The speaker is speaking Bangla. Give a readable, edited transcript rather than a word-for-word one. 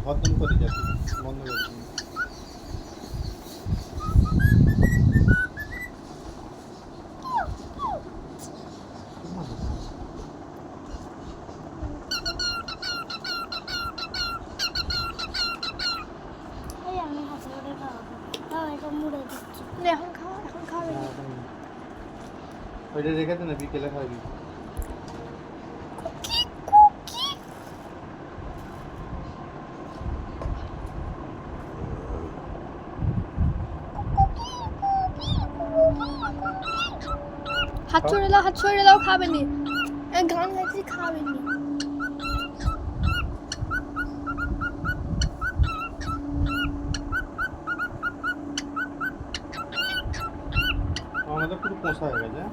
হদ্দম করে যাচ্ছি, বন্ধ করে দিন। এই আমি হাতে করে খাওয়াবো। এটা মুড়ে দিচ্ছি। এখন খাওয়া, এখন খাওয়াবে না। ওইটা রেখে দে না, বিকেলে খাবি। হাত ছড়ে দাও, হাত ছড়ে দাও, খাবে নি। গান গাইতে খাবে নি। আমাদের পুরো পোষা হয়ে গেছে।